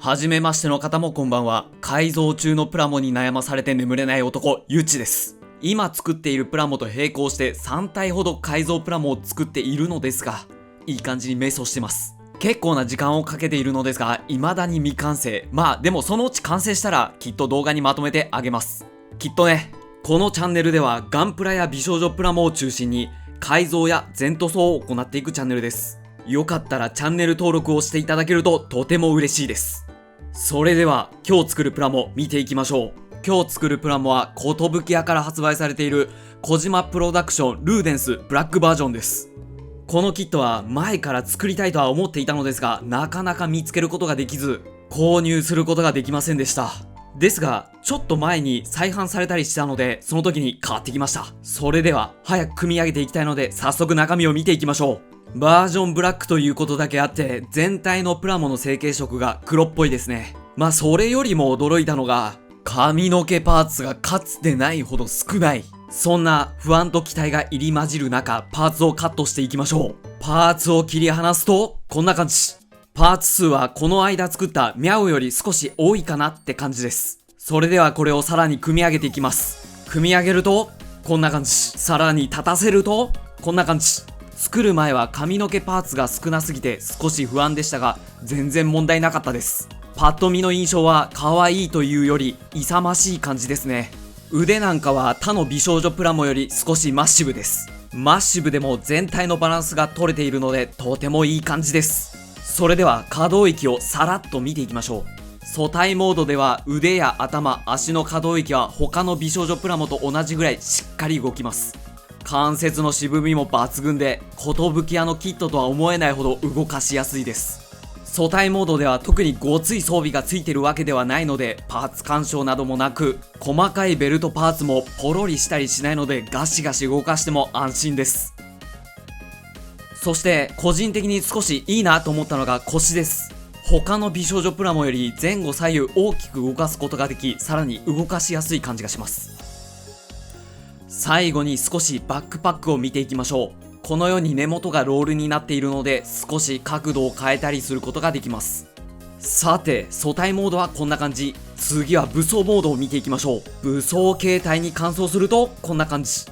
初めましての方もこんばんは。改造中のプラモに悩まされて眠れない男、ゆっちです。今作っているプラモと並行して3体ほど改造プラモを作っているのですが、いい感じに迷走してます。結構な時間をかけているのですが、未だに未完成。でもそのうち完成したらきっと動画にまとめてあげます。きっとね。このチャンネルではガンプラや美少女プラモを中心に改造や全塗装を行っていくチャンネルです。よかったらチャンネル登録をしていただけるととても嬉しいです。それでは今日作るプラモ見ていきましょう。今日作るプラモは寿屋から発売されている小島プロダクションルーデンスブラックバージョンです。このキットは前から作りたいとは思っていたのですが、なかなか見つけることができず購入することができませんでした。ですがちょっと前に再販されたりしたので、その時に買ってきました。それでは早く組み上げていきたいので、早速中身を見ていきましょう。バージョンブラックということだけあって全体のプラモの成型色が黒っぽいですね。それよりも驚いたのが髪の毛パーツがかつてないほど少ない。そんな不安と期待が入り混じる中、パーツをカットしていきましょう。パーツを切り離すとこんな感じ。パーツ数はこの間作ったミャオより少し多いかなって感じです。それではこれをさらに組み上げていきます。組み上げるとこんな感じ。さらに立たせるとこんな感じ。作る前は髪の毛パーツが少なすぎて少し不安でしたが、全然問題なかったです。パッと見の印象は可愛いというより勇ましい感じですね。腕なんかは他の美少女プラモより少しマッシブです。マッシブでも全体のバランスが取れているのでとてもいい感じです。それでは可動域をさらっと見ていきましょう。素体モードでは腕や頭、足の可動域は他の美少女プラモと同じぐらいしっかり動きます。関節の渋みも抜群で、寿屋のキットとは思えないほど動かしやすいです。素体モードでは特にごつい装備がついてるわけではないので、パーツ干渉などもなく、細かいベルトパーツもポロリしたりしないので、ガシガシ動かしても安心です。そして個人的に少しいいなと思ったのが腰です。他の美少女プラモより前後左右大きく動かすことができ、さらに動かしやすい感じがします。最後に少しバックパックを見ていきましょう。このように根元がロールになっているので、少し角度を変えたりすることができます。さて素体モードはこんな感じ。次は武装モードを見ていきましょう。武装形態に換装するとこんな感じ。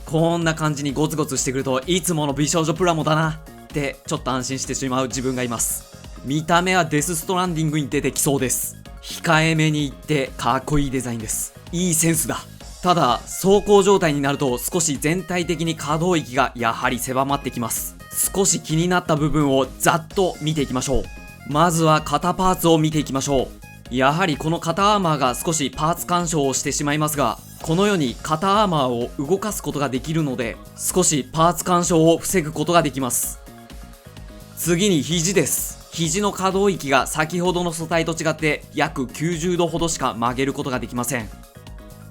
こんな感じにゴツゴツしてくると、いつもの美少女プラモだなってちょっと安心してしまう自分がいます。見た目はデスストランディングに出てきそうです。控えめに言ってかっこいいデザインです。いいセンスだ。ただ走行状態になると少し全体的に可動域がやはり狭まってきます。少し気になった部分をざっと見ていきましょう。まずは肩パーツを見ていきましょう。やはりこの肩アーマーが少しパーツ干渉をしてしまいますが、このように肩アーマーを動かすことができるので、少しパーツ干渉を防ぐことができます。次に肘です。肘の可動域が先ほどの素体と違って約90度ほどしか曲げることができません。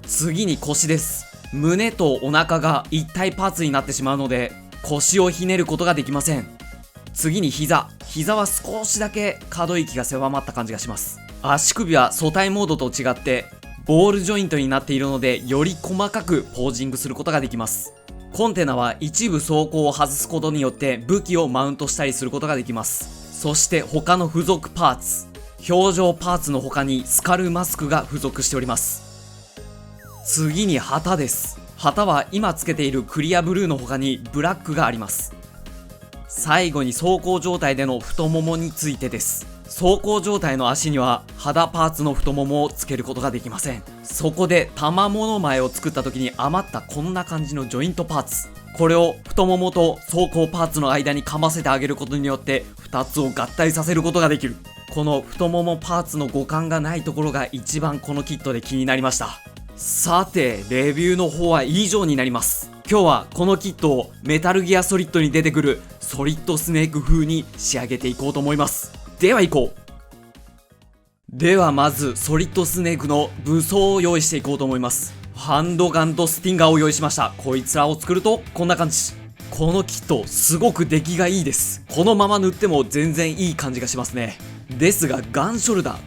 次に腰です。胸とお腹が一体パーツになってしまうので、腰をひねることができません。次に膝は少しだけ可動域が狭まった感じがします。足首は素体モードと違ってボールジョイントになっているので、より細かくポージングすることができます。コンテナは一部装甲を外すことによって武器をマウントしたりすることができます。そして他の付属パーツ、表情パーツの他にスカルマスクが付属しております。次に旗です。旗は今つけているクリアブルーの他にブラックがあります。最後に走行状態での太ももについてです。走行状態の足には肌パーツの太ももをつけることができません。そこで玉物前を作った時に余ったこんな感じのジョイントパーツ、これを太ももと走行パーツの間にかませてあげることによって2つを合体させることができる。この太ももパーツの互換がないところが一番このキットで気になりました。さてレビューの方は以上になります。今日はこのキットをメタルギアソリッドに出てくるソリッドスネーク風に仕上げていこうと思います。では行こう。ではまずソリッドスネークの武装を用意していこうと思います。ハンドガンとスティンガーを用意しました。こいつらを作るとこんな感じ。このキットすごく出来がいいです。このまま塗っても全然いい感じがしますね。ですがガンショルダー、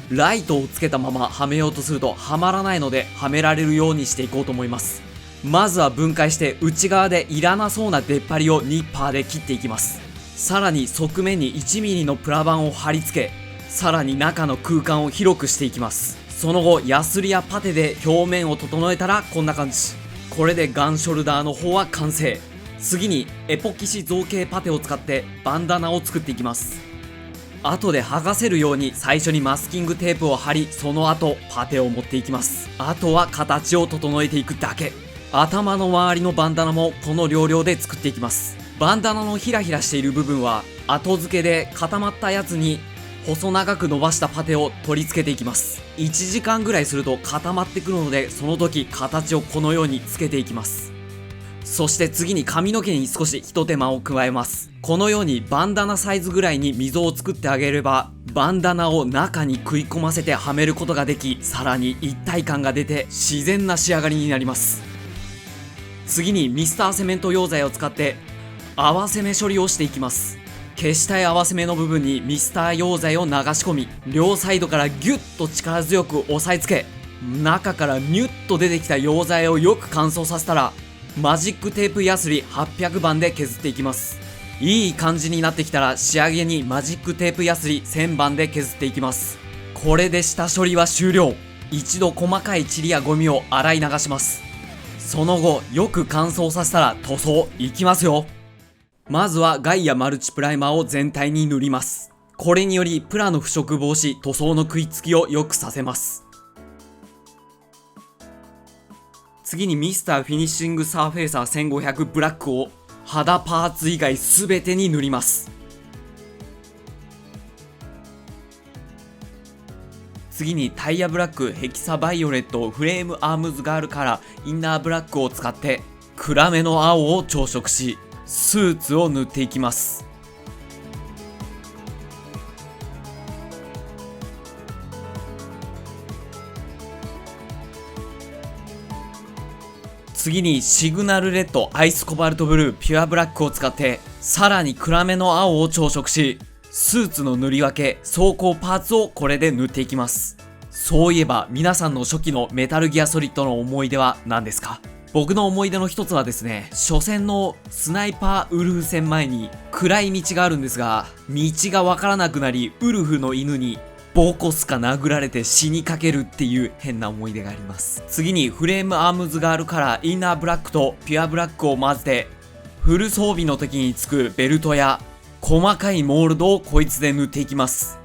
ライトをつけたままはめようとするとはまらないので、はめられるようにしていこうと思います。まずは分解して内側でいらなそうな出っ張りをニッパーで切っていきます。さらに側面に 1mm のプラ板を貼り付け、さらに中の空間を広くしていきます。その後ヤスリやパテで表面を整えたらこんな感じ。これでガンショルダーの方は完成。次にエポキシ造形パテを使ってバンダナを作っていきます。後で剥がせるように最初にマスキングテープを貼り、その後パテを持っていきます。あとは形を整えていくだけ。頭の周りのバンダナもこの要領で作っていきます。バンダナのヒラヒラしている部分は後付けで固まったやつに細長く伸ばしたパテを取り付けていきます。1時間ぐらいすると固まってくるので、その時形をこのようにつけていきます。そして次に髪の毛に少し一手間を加えます。このようにバンダナサイズぐらいに溝を作ってあげれば、バンダナを中に食い込ませてはめることができ、さらに一体感が出て自然な仕上がりになります。次にミスターセメント溶剤を使って合わせ目処理をしていきます。消したい合わせ目の部分にミスター溶剤を流し込み、両サイドからギュッと力強く押さえつけ、中からニュッと出てきた溶剤をよく乾燥させたら、マジックテープヤスリ800番で削っていきます。いい感じになってきたら仕上げにマジックテープヤスリ1000番で削っていきます。これで下処理は終了。一度細かい塵やゴミを洗い流します。その後よく乾燥させたら塗装いきますよ。まずはガイアマルチプライマーを全体に塗ります。これによりプラの腐食防止、塗装の食いつきを良くさせます。次にミスターフィニッシングサーフェイサー1500ブラックを肌パーツ以外すべてに塗ります。次にタイヤブラックヘキサバイオレットフレームアームズガールカラーインナーブラックを使って暗めの青を調色し、スーツを塗っていきます。次にシグナルレッドアイスコバルトブルーピュアブラックを使ってさらに暗めの青を調色し、スーツの塗り分け装甲パーツをこれで塗っていきます。そういえば皆さんの初期のメタルギアソリッドの思い出は何ですか？僕の思い出の一つはですね、初戦のスナイパーウルフ戦前に暗い道があるんですが、道がわからなくなりウルフの犬にボコスか殴られて死にかけるっていう変な思い出があります。次にフレームアームズガールカラーインナーブラックとピュアブラックを混ぜて、フル装備の時につくベルトや細かいモールドをこいつで塗っていきます。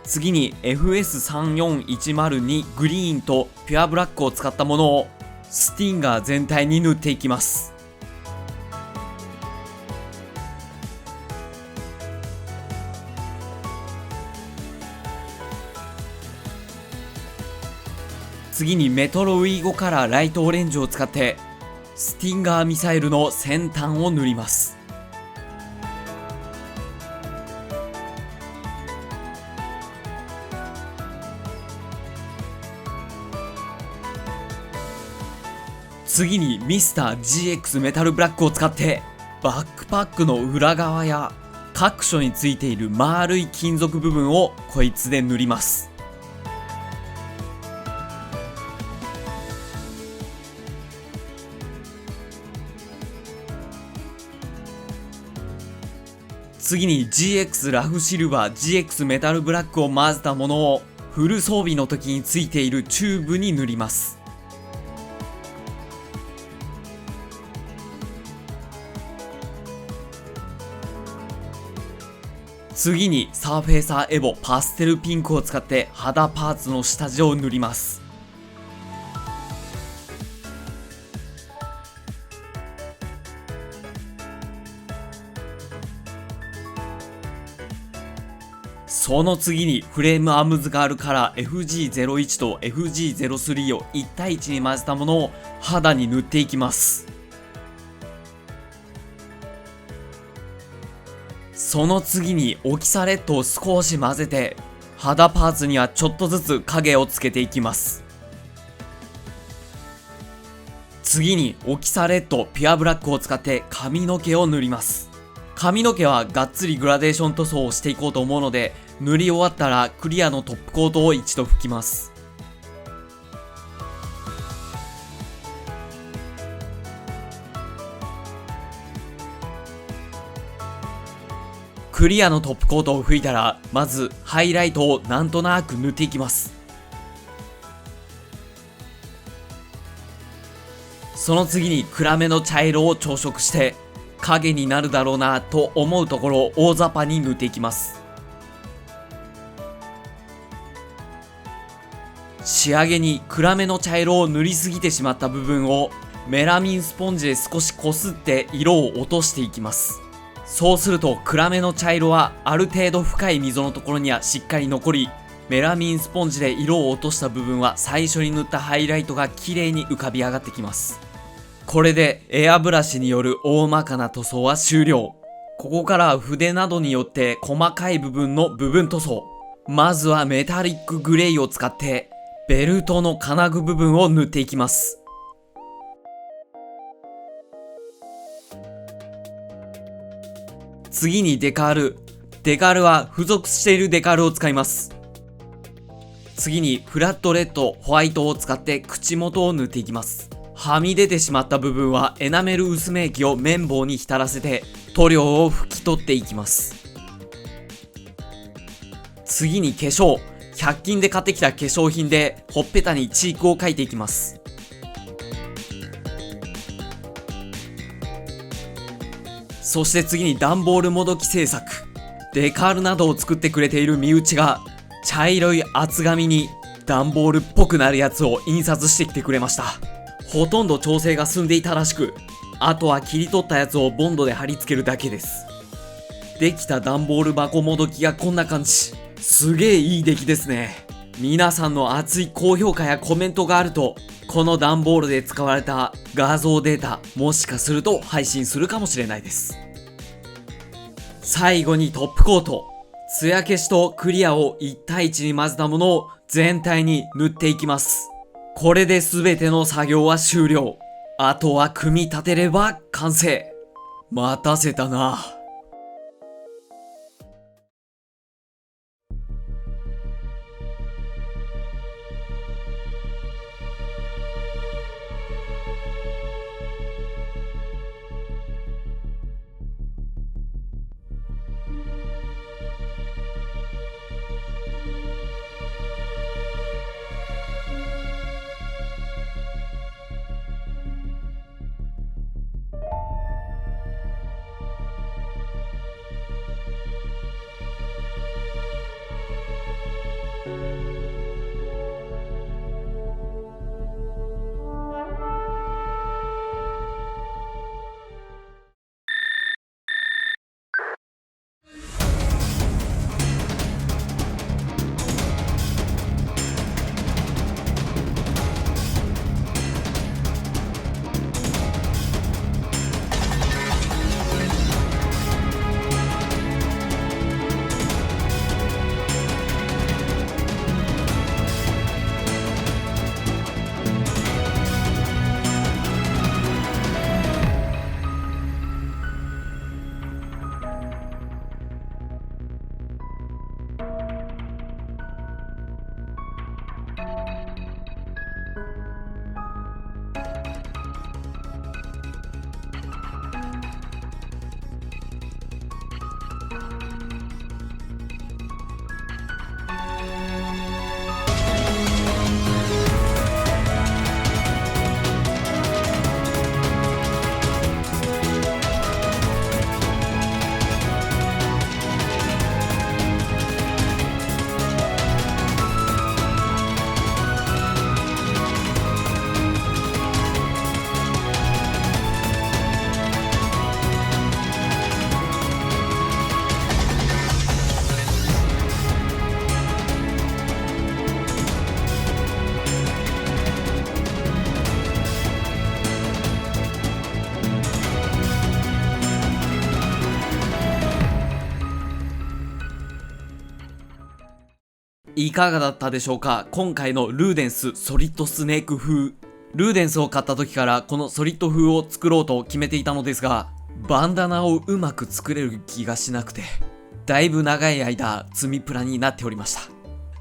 次に FS34102 グリーンとピュアブラックを使ったものをスティンガー全体に塗っていきます。次にメトロウィーゴカラーライトオレンジを使ってスティンガーミサイルの先端を塗ります。次にミスター GX メタルブラックを使ってバックパックの裏側や各所についている丸い金属部分をこいつで塗ります。次に GX ラフシルバー GX メタルブラックを混ぜたものをフル装備の時についているチューブに塗ります。次にサーフェイサーエボパステルピンクを使って肌パーツの下地を塗ります。その次にフレームアームズガールカラー FG01 と FG03 を1対1に混ぜたものを肌に塗っていきます。その次にオキサレットを少し混ぜて肌パーツにはちょっとずつ影をつけていきます。次にオキサレットピュアブラックを使って髪の毛を塗ります。髪の毛はがっつりグラデーション塗装をしていこうと思うので、塗り終わったらクリアのトップコートを一度拭きます。クリアのトップコートを拭いたら、まずハイライトをなんとなく塗っていきます。その次に暗めの茶色を調色して、影になるだろうなと思うところを大雑把に塗っていきます。仕上げに暗めの茶色を塗りすぎてしまった部分をメラミンスポンジで少しこすって色を落としていきます。そうすると暗めの茶色はある程度深い溝のところにはしっかり残り、メラミンスポンジで色を落とした部分は最初に塗ったハイライトが綺麗に浮かび上がってきます。これでエアブラシによる大まかな塗装は終了。ここからは筆などによって細かい部分の部分塗装。まずはメタリックグレーを使ってベルトの金具部分を塗っていきます。次にデカール。デカールは付属しているデカールを使います。次にフラットレッド、ホワイトを使って口元を塗っていきます。はみ出てしまった部分はエナメル薄め液を綿棒に浸らせて塗料を拭き取っていきます。次に化粧。100均で買ってきた化粧品でほっぺたにチークを描いていきます。そして次に段ボールもどき製作。デカールなどを作ってくれている身内が茶色い厚紙に段ボールっぽくなるやつを印刷してきてくれました。ほとんど調整が済んでいたらしく、あとは切り取ったやつをボンドで貼り付けるだけです。できた段ボール箱もどきがこんな感じ。すげえいい出来ですね。皆さんの熱い高評価やコメントがあると、この段ボールで使われた画像データ、もしかすると配信するかもしれないです。最後にトップコート。艶消しとクリアを1対1に混ぜたものを全体に塗っていきます。これで全ての作業は終了。あとは組み立てれば完成。待たせたな。いかがだったでしょうか。今回のルーデンスソリッドスネーク風。ルーデンスを買った時からこのソリッド風を作ろうと決めていたのですが、バンダナをうまく作れる気がしなくて、だいぶ長い間積みプラになっておりました。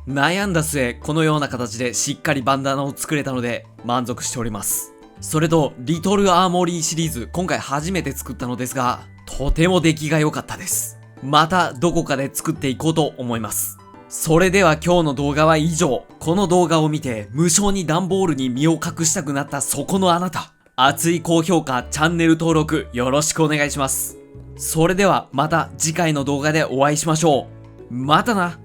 悩んだ末、このような形でしっかりバンダナを作れたので満足しております。それと、リトルアーモリーシリーズ、今回初めて作ったのですが、とても出来が良かったです。またどこかで作っていこうと思います。それでは今日の動画は以上。この動画を見て無償に段ボールに身を隠したくなったそこのあなた。熱い高評価、チャンネル登録よろしくお願いします。それではまた次回の動画でお会いしましょう。またな。